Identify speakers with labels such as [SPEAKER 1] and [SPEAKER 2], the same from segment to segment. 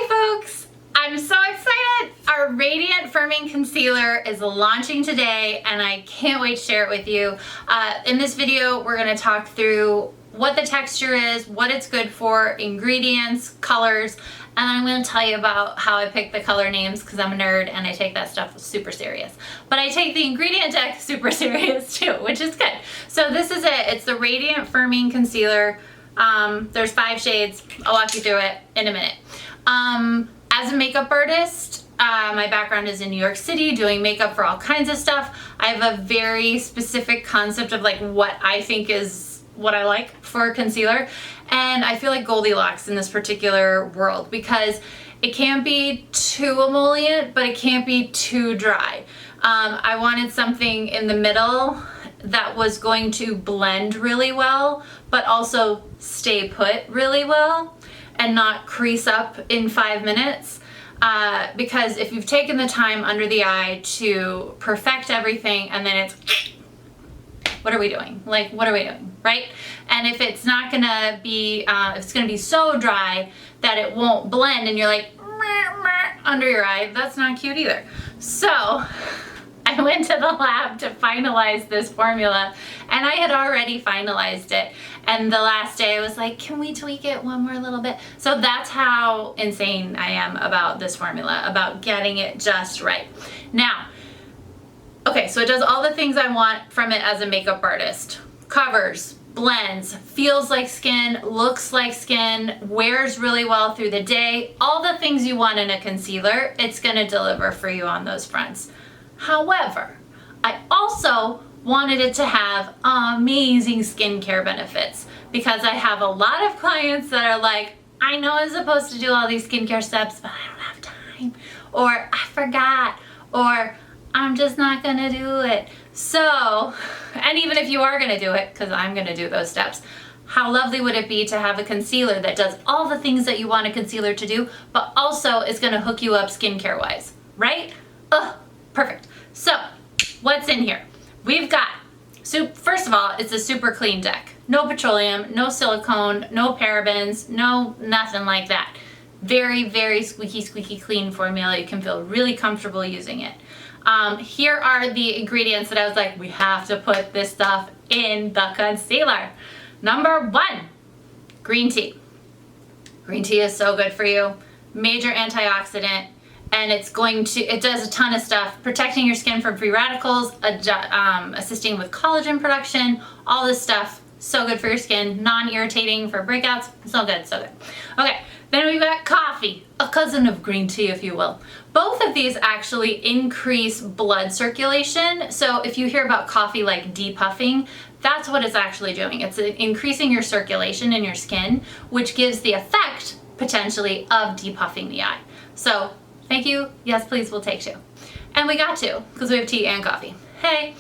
[SPEAKER 1] Hi folks! I'm so excited! Our Radiant Firming Concealer is launching today and I can't wait to share it with you. In this video, we're going to talk through what the texture is, what it's good for, ingredients, colors, and I'm going to tell you about how I pick the color names because I'm a nerd and I take that stuff super serious. But I take the ingredient deck super serious too, which is good. So this is it. It's the Radiant Firming Concealer. There's 5 shades. I'll walk you through it in a minute. As a makeup artist, my background is in New York City doing makeup for all kinds of stuff. I have a very specific concept of like what I think is what I like for concealer, and I feel like Goldilocks in this particular world because it can't be too emollient, but it can't be too dry. I wanted something in the middle that was going to blend really well, but also stay put really well and not crease up in 5 minutes. Because if you've taken the time under the eye to perfect everything and then it's, what are we doing? Like, what are we doing, right? And if it's not gonna be, if it's gonna be so dry that it won't blend and you're like, under your eye, that's not cute either. So I went to the lab to finalize this formula and I had already finalized it. And the last day I was like, can we tweak it one more little bit? So that's how insane I am about this formula, about getting it just right. Now, okay, so it does all the things I want from it as a makeup artist. Covers, blends, feels like skin, looks like skin, wears really well through the day. All the things you want in a concealer, it's gonna deliver for you on those fronts. However, I also wanted it to have amazing skincare benefits because I have a lot of clients that are like, I know I'm supposed to do all these skincare steps, but I don't have time, or I forgot, or I'm just not gonna do it. So, and even if you are gonna do it, because I'm gonna do those steps, how lovely would it be to have a concealer that does all the things that you want a concealer to do, but also is gonna hook you up skincare wise, right? Ugh, perfect. So, what's in here? We've got, so first of all, it's a super clean deck. No petroleum, no silicone, no parabens, no nothing like that. Very, very squeaky, squeaky clean formula. You can feel really comfortable using it. Here are the ingredients that I was like, we have to put this stuff in the concealer. Number 1, green tea. Green tea is so good for you. Major antioxidant. And it does a ton of stuff, protecting your skin from free radicals, assisting with collagen production, all this stuff. So good for your skin, non-irritating for breakouts. So good, so good. Okay, then we've got coffee, a cousin of green tea, if you will. Both of these actually increase blood circulation. So if you hear about coffee like depuffing, that's what it's actually doing. It's increasing your circulation in your skin, which gives the effect, potentially, of depuffing the eye. So, thank you. Yes, please, we'll take 2. And we got 2 because we have tea and coffee. Hey.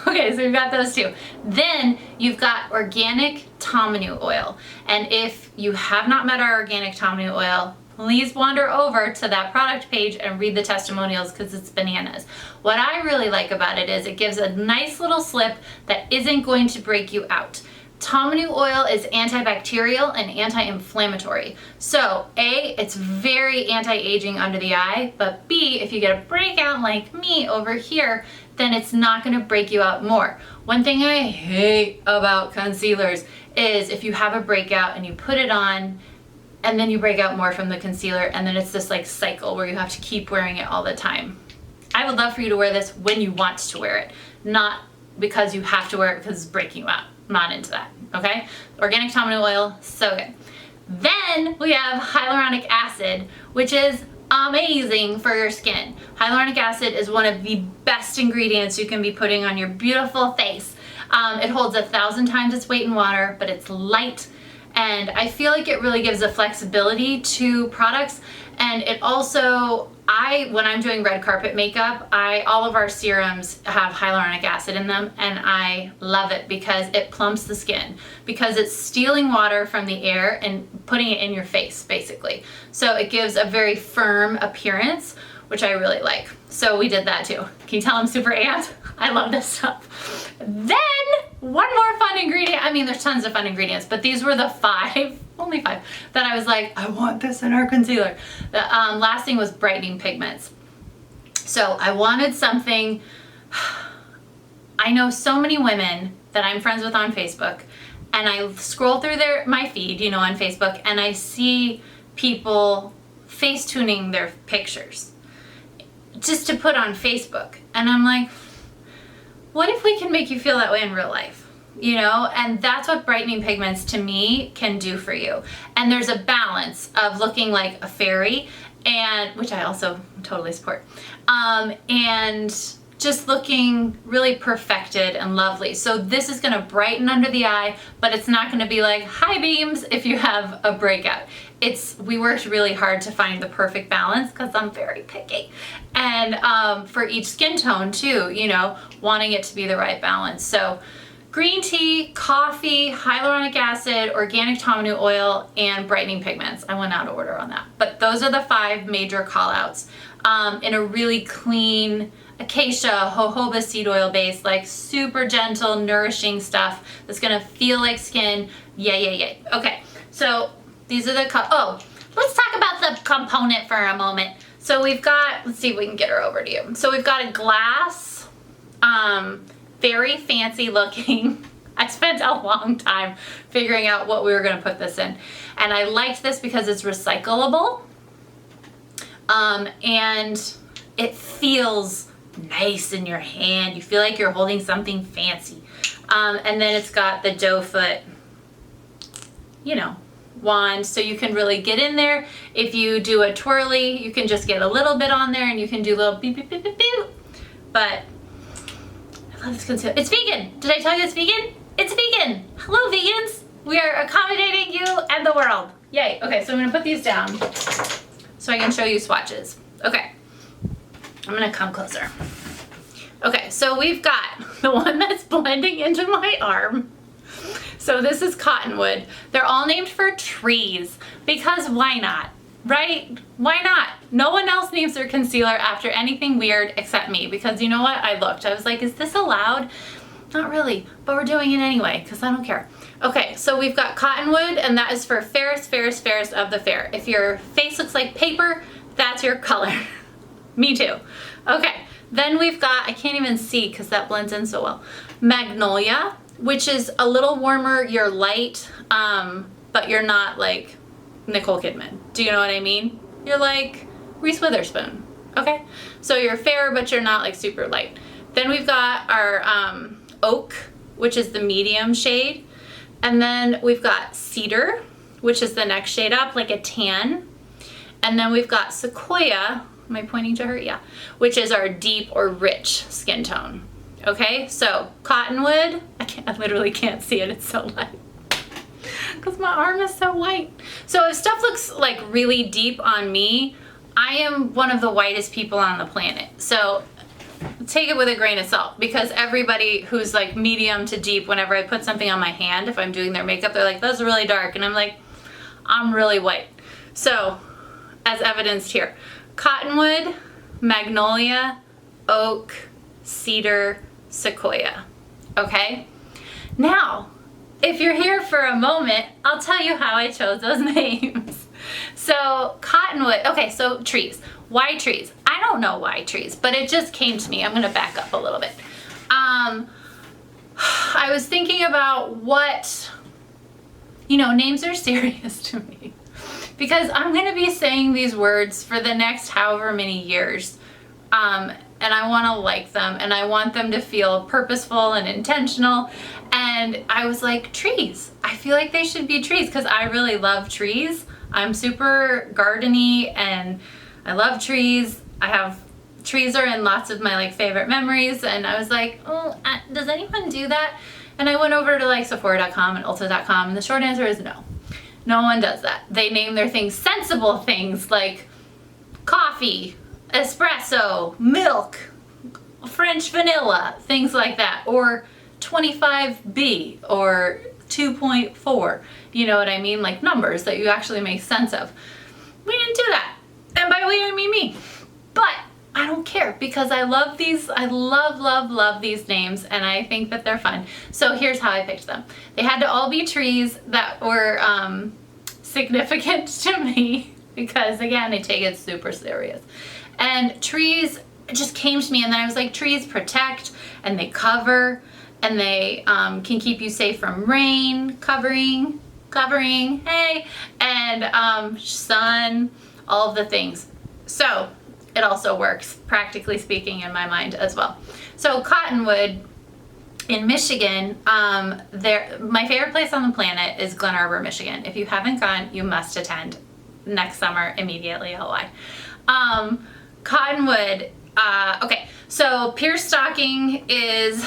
[SPEAKER 1] Okay, so we've got those 2. Then you've got organic Tomanu oil. And if you have not met our organic Tomanu oil, please wander over to that product page and read the testimonials because it's bananas. What I really like about it is it gives a nice little slip that isn't going to break you out. Tomanu oil is antibacterial and anti-inflammatory. So A, it's very anti-aging under the eye, but B, if you get a breakout like me over here, then it's not gonna break you out more. One thing I hate about concealers is if you have a breakout and you put it on and then you break out more from the concealer and then it's this like cycle where you have to keep wearing it all the time. I would love for you to wear this when you want to wear it, not because you have to wear it because it's breaking you out. Not into that, okay? Organic Tomanu oil, so good. Then we have hyaluronic acid, which is amazing for your skin. Hyaluronic acid is one of the best ingredients you can be putting on your beautiful face. It holds 1,000 times its weight in water, but it's light, and I feel like it really gives a flexibility to products. And it also, when I'm doing red carpet makeup, all of our serums have hyaluronic acid in them, and I love it because it plumps the skin, because it's stealing water from the air and putting it in your face, basically. So it gives a very firm appearance, which I really like. So we did that too. Can you tell I'm super amped? I love this stuff. Then one more fun ingredient. I mean, there's tons of fun ingredients, but these were the only five, that I was like, I want this in our concealer. The last thing was brightening pigments. So I wanted something. I know so many women that I'm friends with on Facebook, and I scroll through my feed, you know, on Facebook, and I see people face tuning their pictures just to put on Facebook. And I'm like, what if we can make you feel that way in real life? You know, and that's what brightening pigments to me can do for you. And there's a balance of looking like a fairy, and which I also totally support, and just looking really perfected and lovely. So this is gonna brighten under the eye, but it's not gonna be like high beams if you have a breakout. We worked really hard to find the perfect balance because I'm very picky. And for each skin tone too, you know, wanting it to be the right balance. So green tea, coffee, hyaluronic acid, organic tamanu oil, and brightening pigments. I went out of order on that. But those are the 5 major call outs in a really clean acacia, jojoba seed oil base, like super gentle, nourishing stuff that's gonna feel like skin. Yay. Okay, so these are the, let's talk about the component for a moment. So we've got, let's see if we can get her over to you. So we've got a glass, very fancy looking. I spent a long time figuring out what we were gonna put this in. And I liked this because it's recyclable. And it feels nice in your hand. You feel like you're holding something fancy. And then it's got the doe foot, you know, wand, so you can really get in there. If you do a twirly, you can just get a little bit on there and you can do a little beep, beep, beep, beep, beep. But I love this concealer. It's vegan. Did I tell you it's vegan? It's vegan. Hello, vegans. We are accommodating you and the world. Yay. Okay, so I'm gonna put these down so I can show you swatches. Okay. I'm gonna come closer. Okay, so we've got the one that's blending into my arm. So this is Cottonwood. They're all named for trees because why not, right? Why not? No one else names their concealer after anything weird except me, because you know what? I looked. I was like, is this allowed? Not really, but we're doing it anyway because I don't care. Okay, so we've got Cottonwood, and that is for fairest of the fair. If your face looks like paper, that's your color. Me too. Okay, then we've got, I can't even see because that blends in so well, Magnolia, which is a little warmer. You're light, but you're not like Nicole Kidman. Do you know what I mean? You're like Reese Witherspoon. Okay, so you're fair, but you're not like super light. Then we've got our Oak, which is the medium shade. And then we've got Cedar, which is the next shade up, like a tan. And then we've got Sequoia, am I pointing to her? Yeah, which is our deep or rich skin tone. Okay, so Cottonwood, I literally can't see it, it's so light. Because my arm is so white. So if stuff looks like really deep on me, I am one of the whitest people on the planet. So take it with a grain of salt, because everybody who's like medium to deep, whenever I put something on my hand, if I'm doing their makeup, they're like, that's really dark. And I'm like, I'm really white. So as evidenced here, Cottonwood, Magnolia, Oak, Cedar, Sequoia. Okay? Now, if you're here for a moment, I'll tell you how I chose those names. So Cottonwood, okay, so trees. Why trees? I don't know why trees, but it just came to me. I'm gonna back up a little bit. I was thinking about what, you know, names are serious to me, because I'm gonna be saying these words for the next however many years. And I wanna like them, and I want them to feel purposeful and intentional. And I was like, trees. I feel like they should be trees, because I really love trees. I'm super garden-y and I love trees. Trees are in lots of my like favorite memories, and I was like, oh, does anyone do that? And I went over to like Sephora.com and Ulta.com, and the short answer is no. No one does that. They name their things sensible things like coffee, espresso, milk, French vanilla, things like that, or 25B or 2.4. You know what I mean? Like numbers that you actually make sense of. We didn't do that. And by we, I mean me. But because I love these. I love these names, and I think that they're fun. So here's how I picked them. They had to all be trees that were significant to me because, again, I take it super serious. And trees just came to me, and then I was like, trees protect and they cover, and they can keep you safe from rain, covering, hey, and sun, all of the things. So it also works, practically speaking, in my mind as well. So cottonwood in Michigan, my favorite place on the planet is Glen Arbor, Michigan. If you haven't gone, you must attend next summer immediately, LY. Cottonwood, okay, so pier stalking is,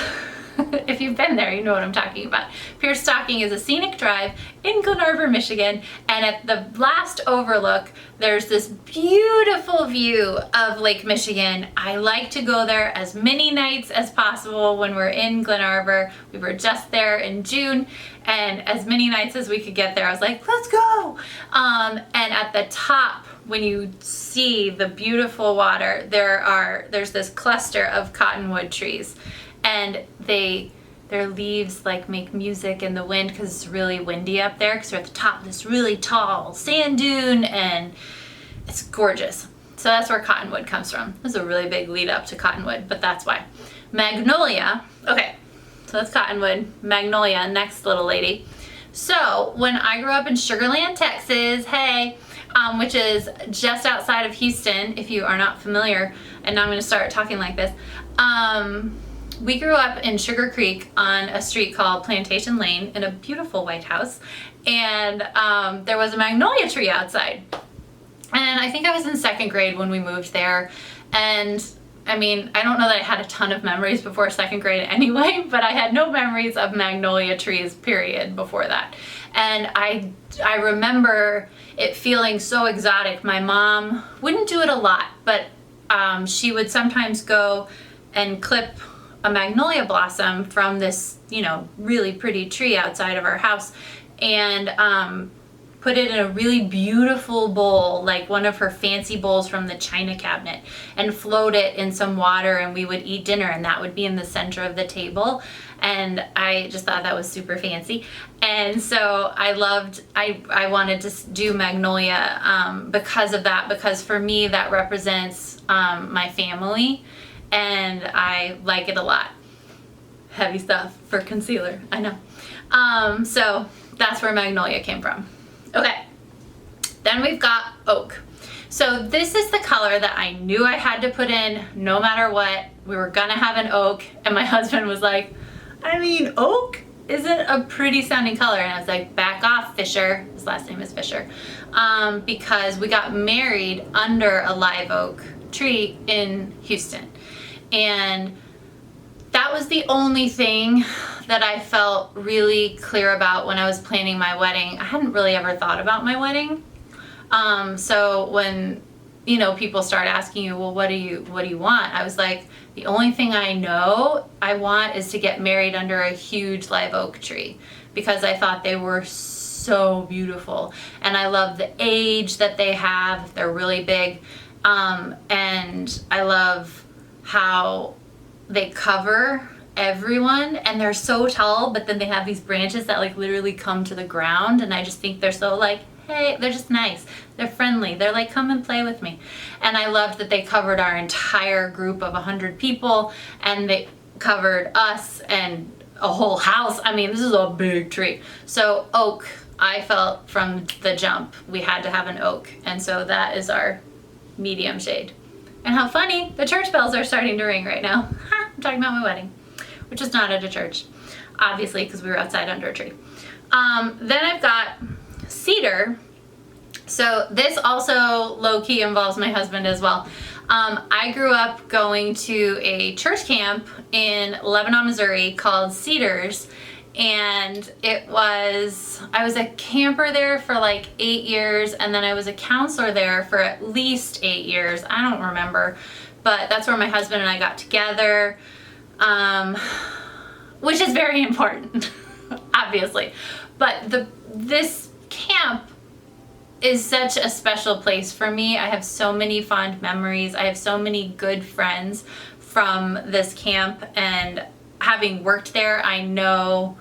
[SPEAKER 1] if you've been there, you know what I'm talking about. Pier stalking is a scenic drive in Glen Arbor, Michigan, and at the last overlook, there's this beautiful view of Lake Michigan. I like to go there as many nights as possible when we're in Glen Arbor. We were just there in June, and as many nights as we could get there, I was like, let's go. And at the top, when you see the beautiful water, there's this cluster of cottonwood trees, and their leaves like make music in the wind because it's really windy up there, because they're at the top of this really tall sand dune, and it's gorgeous. So that's where cottonwood comes from. There's a really big lead up to cottonwood, but that's why. Magnolia, okay, so that's cottonwood. Magnolia, next little lady. So when I grew up in Sugar Land, Texas, hey, which is just outside of Houston, if you are not familiar, and now I'm going to start talking like this. We grew up in Sugar Creek on a street called Plantation Lane in a beautiful white house, and there was a magnolia tree outside. And I think I was in second grade when we moved there, and I mean, I don't know that I had a ton of memories before second grade anyway, but I had no memories of magnolia trees, period, before that. And I remember it feeling so exotic. My mom wouldn't do it a lot, but she would sometimes go and clip a magnolia blossom from this, you know, really pretty tree outside of our house, and put it in a really beautiful bowl, like one of her fancy bowls from the china cabinet, and float it in some water, and we would eat dinner, and that would be in the center of the table. And I just thought that was super fancy. And so I wanted to do magnolia because of that, because for me that represents my family, and I like it a lot. Heavy stuff for concealer, I know. So that's where magnolia came from. Okay, then we've got oak. So this is the color that I knew I had to put in no matter what. We were gonna have an oak, and my husband was like, I mean, oak isn't a pretty sounding color. And I was like, back off, Fisher. His last name is Fisher. Because we got married under a live oak tree in Houston. And that was the only thing that I felt really clear about when I was planning my wedding. I hadn't really ever thought about my wedding. So when, you know, people start asking you, well, what do you want? I was like, the only thing I know I want is to get married under a huge live oak tree, because I thought they were so beautiful. And I love the age that they have. They're really big. And I love how they cover everyone, and they're so tall, but then they have these branches that like literally come to the ground, and I just think they're so like, hey, they're just nice. They're friendly. They're like, come and play with me. And I loved that they covered our entire group of 100 people, and they covered us and a whole house. I mean, this is a big tree. So oak, I felt from the jump, we had to have an oak. And so that is our medium shade. And how funny, the church bells are starting to ring right now. I'm talking about my wedding, which is not at a church, obviously, because we were outside under a tree. Then I've got cedar. So this also low-key involves my husband as well. I grew up going to a church camp in Lebanon, Missouri called Cedars, and I was a camper there for like 8 years, and then I was a counselor there for at least 8 years. I don't remember, but that's where my husband and I got together, which is very important, obviously. But this camp is such a special place for me. I have so many fond memories. I have so many good friends from this camp, and having worked there, I know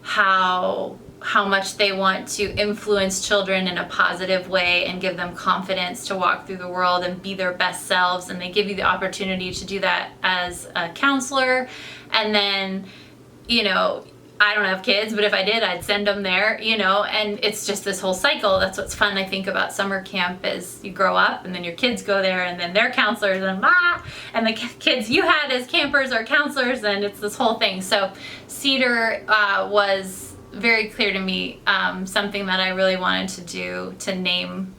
[SPEAKER 1] how much they want to influence children in a positive way and give them confidence to walk through the world and be their best selves. And they give you the opportunity to do that as a counselor. And then, you know, I don't have kids, but if I did, I'd send them there, you know, and it's just this whole cycle. That's what's fun, I think, about summer camp is you grow up and then your kids go there and then they're counselors and the kids you had as campers are counselors, and it's this whole thing. So Cedar was very clear to me, something that I really wanted to do, to name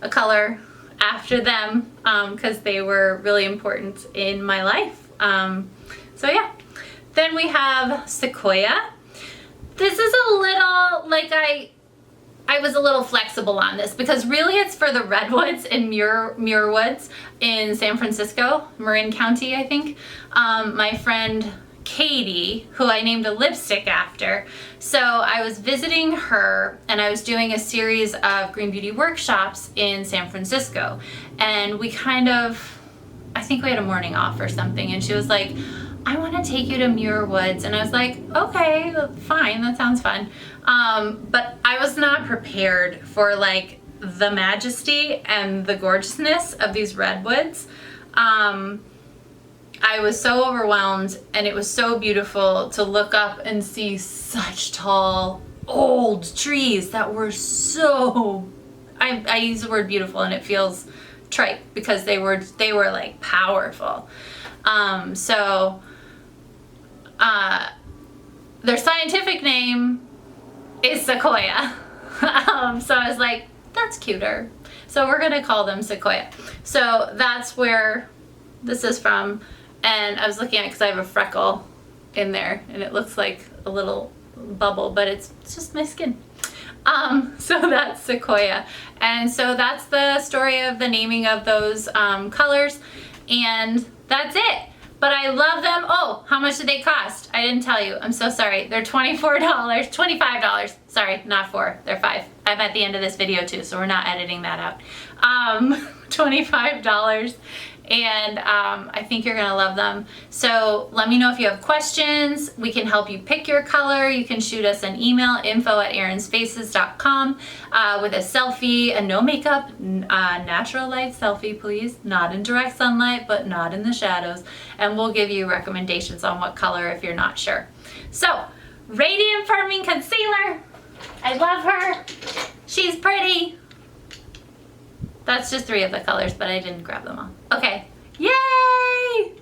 [SPEAKER 1] a color after them, because they were really important in my life. So yeah. Then we have Sequoia. This is a little, like I was a little flexible on this because really it's for the redwoods and Muir Woods in San Francisco, Marin County, I think. My friend Katie, who I named a lipstick after. So I was visiting her and I was doing a series of green beauty workshops in San Francisco. And we kind of, I think we had a morning off or something, and she was like, I want to take you to Muir Woods. And I was like, okay, fine, that sounds fun. But I was not prepared for like the majesty and the gorgeousness of these redwoods. I was so overwhelmed, and it was so beautiful to look up and see such tall, old trees that were so, I use the word beautiful and it feels trite because they were like powerful. Their scientific name is Sequoia. So I was like, that's cuter. So we're gonna call them Sequoia. So that's where this is from. And I was looking at it because I have a freckle in there and it looks like a little bubble, but it's just my skin. So that's Sequoia. And so that's the story of the naming of those colors. And that's it. But I love them. Oh, how much did they cost? I didn't tell you. I'm so sorry. They're $24, $25. Sorry, not 4. They're 5. I'm at the end of this video too, so we're not editing that out. $25. And I think you're gonna love them. So let me know if you have questions. We can help you pick your color. You can shoot us an email, info@erinsfaces.com, with a selfie, a no makeup, natural light selfie, please. Not in direct sunlight, but not in the shadows. And we'll give you recommendations on what color if you're not sure. So, Radiant Firming Concealer. I love her. She's pretty. That's just 3 of the colors, but I didn't grab them all. Okay, yay!